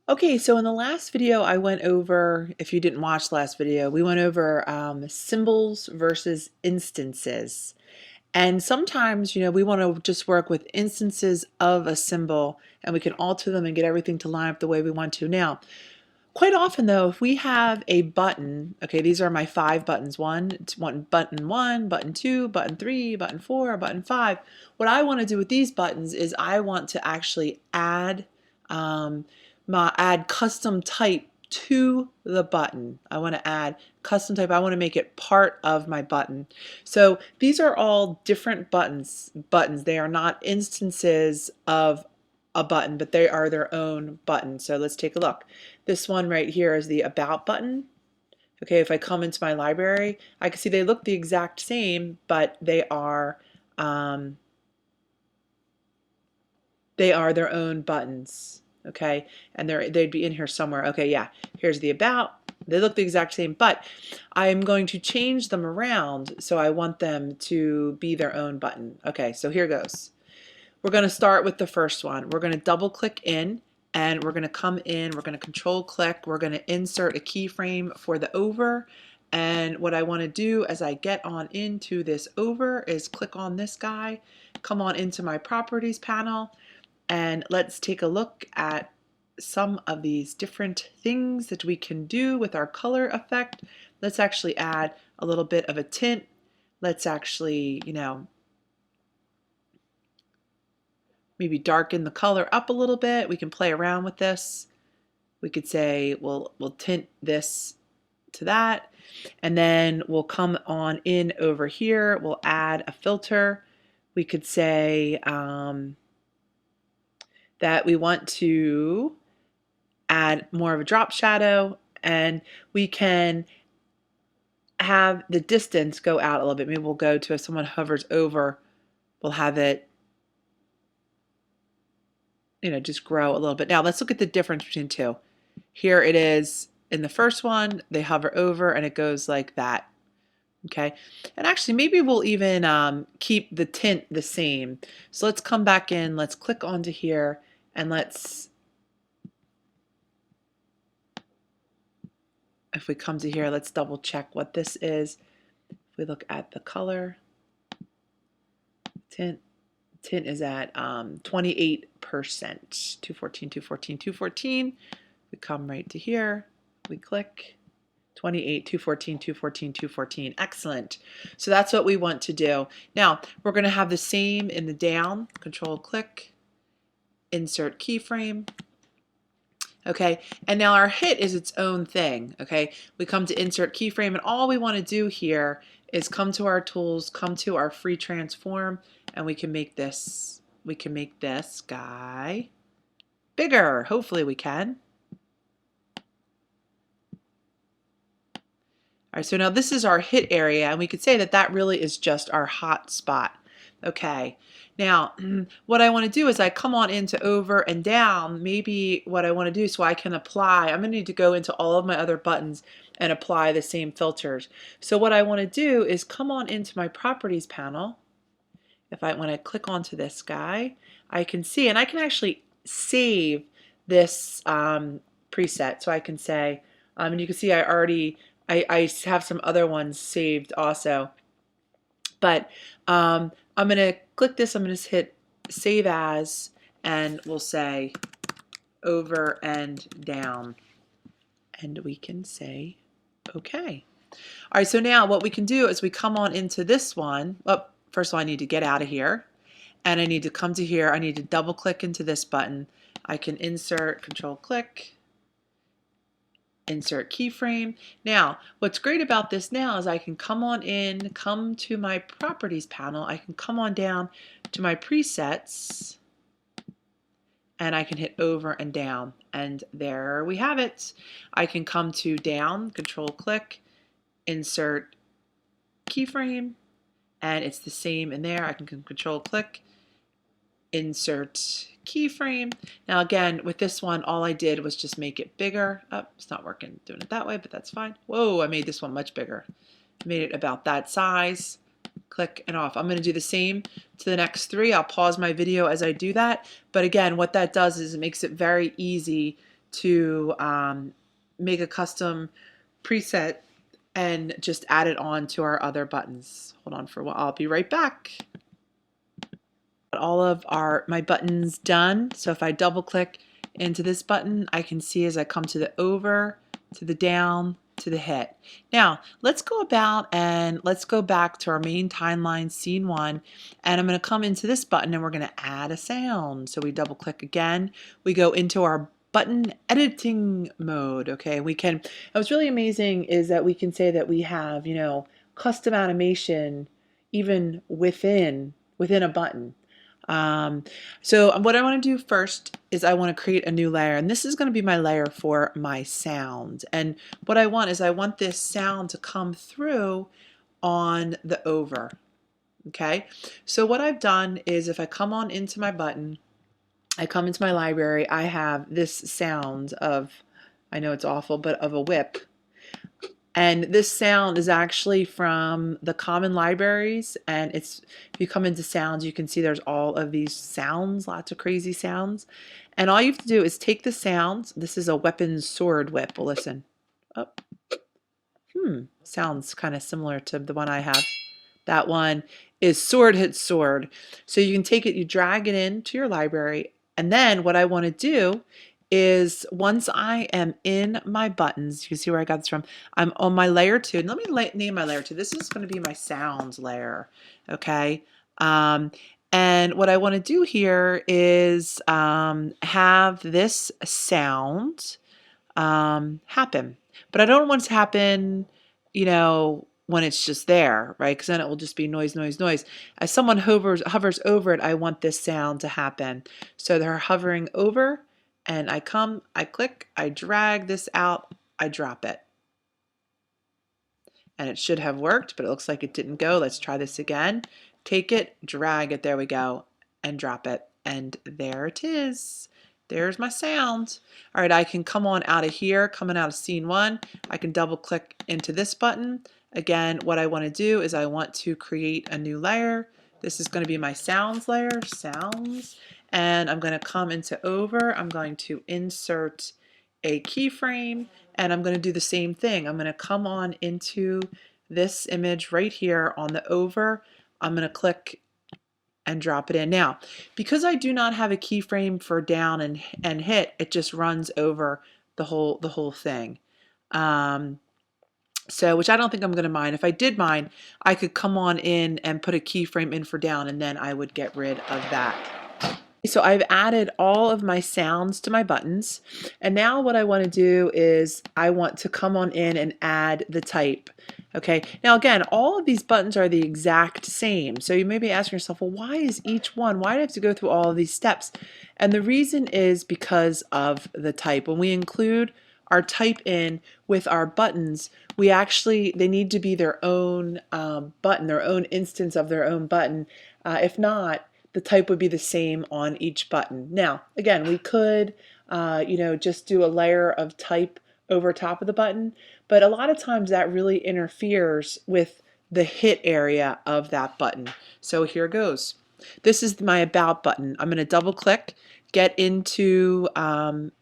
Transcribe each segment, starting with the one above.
Okay, so in the last video I went over, if you didn't watch the last video, we went over symbols versus instances. And sometimes, we want to just work with instances of a symbol and we can alter them and get everything to line up the way we want to. Now, quite often though, if we have a button, okay, these are my 5 buttons. Button one, button 2, button 3, button 4, button 5. What I want to do with these buttons is I want to actually add add custom type to the button. I want to add custom type. I want to make it part of my button. So these are all different buttons. They are not instances of a button, but they are their own button. So let's take a look. This one right here is the About button. Okay, if I come into my library, I can see they look the exact same, but they are their own buttons. Okay, and they'd be in here somewhere. Okay, yeah, here's the About. They look the exact same, but I'm going to change them around, so I want them to be their own button. Okay, so here goes. We're going to start with the first one. We're going to double click in and we're going to come in, we're going to control click, we're going to insert a keyframe for the over. And what I want to do as I get on into this over is click on this guy, come on into my properties panel, and let's take a look at some of these different things that we can do with our color effect. Let's actually add a little bit of a tint. Let's actually, maybe darken the color up a little bit. We can play around with this. We could say we'll tint this to that, and then we'll come on in over here. We'll add a filter. We could say that we want to add more of a drop shadow, and we can have the distance go out a little bit. Maybe we'll go to, if someone hovers over, we'll have it just grow a little bit. Now let's look at the difference between two. Here it is in the first one, they hover over and it goes like that. Okay, and actually maybe we'll even keep the tint the same. So let's come back in, let's click onto here, and if we come to here, let's double check what this is. If we look at the color, tint is at 28%, 214, 214, 214. We come right to here, we click 28, 214, 214, 214. Excellent. So that's what we want to do. Now we're going to have the same in the down. Control click, insert keyframe. Okay, and now our hit is its own thing. Okay, we come to insert keyframe, and all we want to do here is come to our tools, come to our free transform, and we can make this guy bigger. Hopefully we can. All right, so now this is our hit area, and we could say that that really is just our hot spot. Okay, now what I want to do is I come on into over and down. Maybe what I want to do so I can apply, I'm going to need to go into all of my other buttons and apply the same filters. So what I want to do is come on into my properties panel. When I click onto this guy, I can see, and I can actually save this preset. So I can say, and you can see I have some other ones saved also. But I'm going to click this, I'm going to hit save as, and we'll say over and down. And we can say okay. All right, so now what we can do is we come on into this one. Oh, first of all, I need to get out of here. And I need to come to here. I need to double click into this button. I can insert, control click, insert keyframe. Now, what's great about this now is I can come on in, come to my properties panel. I can come on down to my presets, and I can hit over and down. And there we have it. I can come to down, control click, insert keyframe, and it's the same in there. I can control click, insert keyframe. Now again, with this one, all I did was just make it bigger. Oh, it's not working doing it that way, but that's fine. Whoa, I made this one much bigger. I made it about that size. Click and off. I'm going to do the same to the next 3. I'll pause my video as I do that. But again, what that does is it makes it very easy to make a custom preset and just add it on to our other buttons. Hold on for a while. I'll be right back. All of my buttons done. So if I double click into this button, I can see as I come to the over, to the down, to the hit. Now let's go about and let's go back to our main timeline scene 1, and I'm going to come into this button and we're going to add a sound. So we double click again, we go into our button editing mode. Okay, we can, what's really amazing is that we can say that we have, you know, custom animation even within a button. So what I want to do first is I want to create a new layer, and this is going to be my layer for my sound. And what I want is I want this sound to come through on the over. Okay, so what I've done is if I come on into my button, I come into my library, I have this sound of, I know it's awful, but of a whip. And this sound is actually from the common libraries, and it's, if you come into sounds, you can see there's all of these sounds, lots of crazy sounds. And all you have to do is take the sounds. This is a weapon sword whip. Well, listen. Oh. Sounds kind of similar to the one I have. That one is sword hits sword. So you can take it, you drag it into your library, and then what I want to do is once I am in my buttons, you can see where I got this from, I'm on my layer 2, and let me name my layer 2. This is going to be my sounds layer, okay? And what I want to do here is have this sound happen, but I don't want it to happen, you know, when it's just there, right? Because then it will just be noise, noise, noise. As someone hovers over it, I want this sound to happen. So they're hovering over, and I come, I click, I drag this out, I drop it. And it should have worked, but it looks like it didn't go. Let's try this again. Take it, drag it, there we go, and drop it. And there it is. There's my sound. All right, I can come on out of here, coming out of scene 1. I can double click into this button. Again, what I want to do is I want to create a new layer. This is going to be my sounds layer, sounds. And I'm going to come into over. I'm going to insert a keyframe, and I'm going to do the same thing. I'm going to come on into this image right here on the over. I'm going to click and drop it in. Now, because I do not have a keyframe for down and hit, it just runs over the whole thing. So, which I don't think I'm going to mind. If I did mind, I could come on in and put a keyframe in for down, and then I would get rid of that. So I've added all of my sounds to my buttons, and now what I want to do is I want to come on in and add the type. Okay, now again, all of these buttons are the exact same, so you may be asking yourself, well, why is each one, why do I have to go through all of these steps? And the reason is because of the type. When we include our type in with our buttons, we actually, they need to be their own button, their own instance of their own button. If not, the type would be the same on each button. Now, again, we could, you know, just do a layer of type over top of the button, but a lot of times that really interferes with the hit area of that button. So here goes. This is my About button. I'm going to double click, get into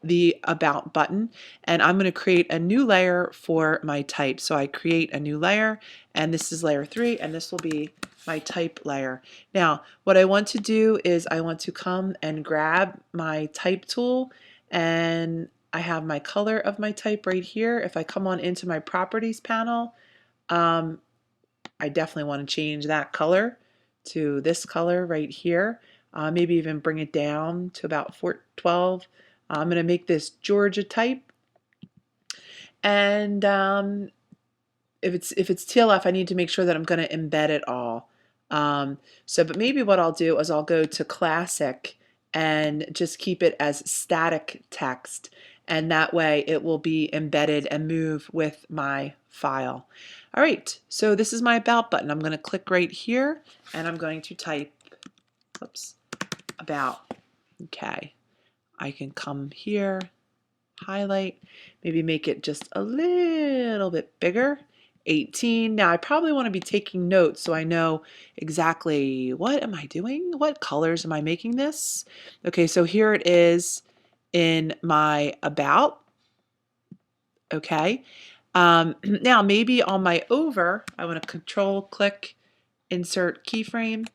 the About button, and I'm going to create a new layer for my type. So I create a new layer, and this is layer 3, and this will be my type layer. Now, what I want to do is I want to come and grab my type tool, and I have my color of my type right here. If I come on into my properties panel, I definitely want to change that color to this color right here. Maybe even bring it down to about 412. I'm going to make this Georgia type. And if it's TLF, I need to make sure that I'm going to embed it all. But maybe what I'll do is I'll go to classic and just keep it as static text, and that way it will be embedded and move with my file. All right, so this is my About button. I'm going to click right here, and I'm going to type, oops, About. Okay, I can come here, highlight, maybe make it just a little bit bigger. 18. Now I probably want to be taking notes so I know exactly what am I doing? What colors am I making this? Okay, so here it is. in my about. Okay. Now maybe on my over, I want to control click, insert keyframe.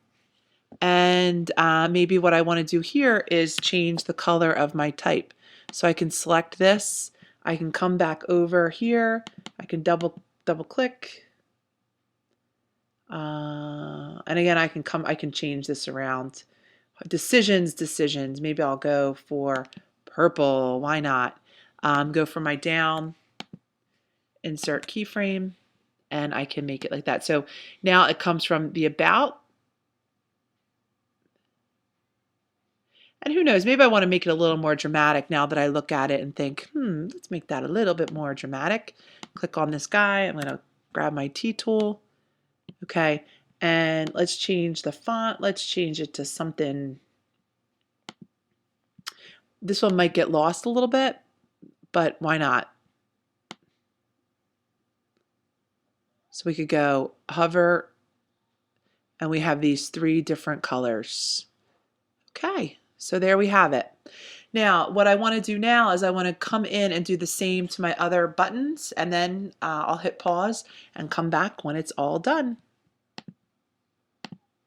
And maybe what I want to do here is change the color of my type. So I can select this. I can come back over here. I can double click. And again, I can change this around. Decisions. Maybe I'll go for purple. Why not? Go for my down, insert keyframe, and I can make it like that. So now it comes from the about. And who knows, maybe I want to make it a little more dramatic now that I look at it and think, let's make that a little bit more dramatic. Click on this guy. I'm going to grab my T tool. Okay, and let's change the font. Let's change it to something. This one might get lost a little bit, but why not? So we could go hover, and we have these 3 different colors. Okay, so there we have it. Now, what I want to do now is I want to come in and do the same to my other buttons, and then I'll hit pause and come back when it's all done.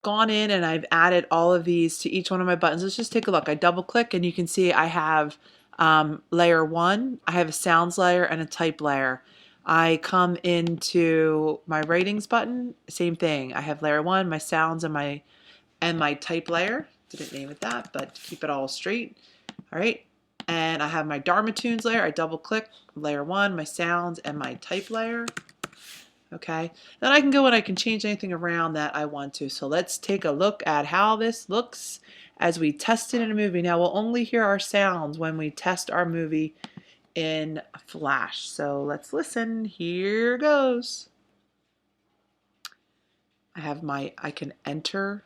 Gone in and I've added all of these to each one of my buttons. Let's just take a look. I double click and you can see I have layer 1, I have a sounds layer and a type layer. I come into my writings button, same thing. I have layer 1, my sounds, and my type layer. Didn't name it that, but keep it all straight. All right, and I have my Dharma Tunes layer. I double click layer 1, my sounds, and my type layer. Okay, then I can go and I can change anything around that I want to. So let's take a look at how this looks as we test it in a movie. Now we'll only hear our sounds when we test our movie in Flash. So let's listen. Here goes. I can enter.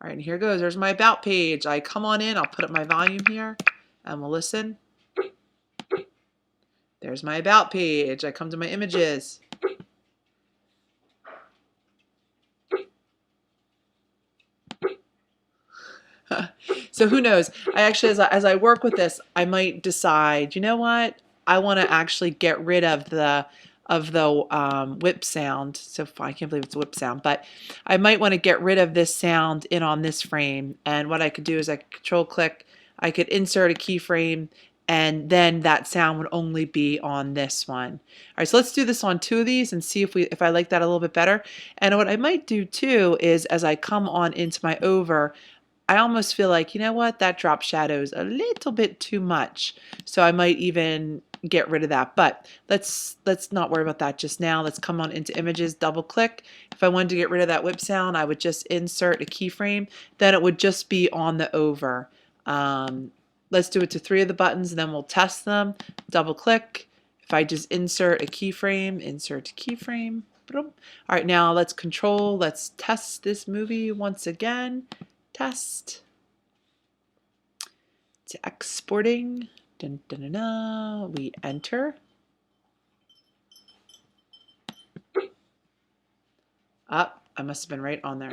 All right, and here goes. There's my about page. I come on in, I'll put up my volume here, and we'll listen. There's my about page. I come to my images. So who knows? I actually, as I work with this, I might decide, you know what? I want to actually get rid of the whip sound. So I can't believe it's a whip sound, but I might want to get rid of this sound in on this frame. And what I could do is I could control click, I could insert a keyframe, and then that sound would only be on this one. All right, so let's do this on 2 of these and see if I like that a little bit better. And what I might do too is as I come on into my over, I almost feel like, you know what, that drop shadows a little bit too much. So I might even get rid of that. But let's not worry about that just now. Let's come on into images, double click. If I wanted to get rid of that whip sound, I would just insert a keyframe. Then it would just be on the over. Let's do it to 3 of the buttons and then we'll test them. Double click. If I just insert a keyframe, insert a keyframe. All right, now let's test this movie once again. Test. It's exporting. Dun, dun, dun, dun. We enter. I must have been right on there.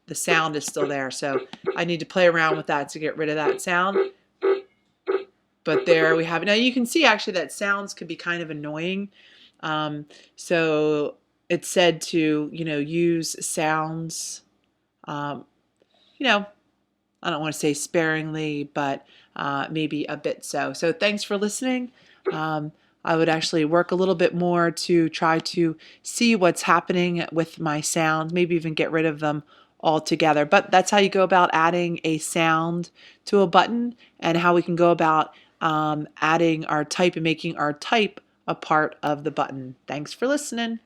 The sound is still there, so I need to play around with that to get rid of that sound. But there we have it. Now you can see actually that sounds can be kind of annoying. So it said to, use sounds, I don't want to say sparingly, but maybe a bit so. So thanks for listening. I would actually work a little bit more to try to see what's happening with my sounds, maybe even get rid of them altogether. But that's how you go about adding a sound to a button and how we can go about adding our type and making our type a part of the button. Thanks for listening.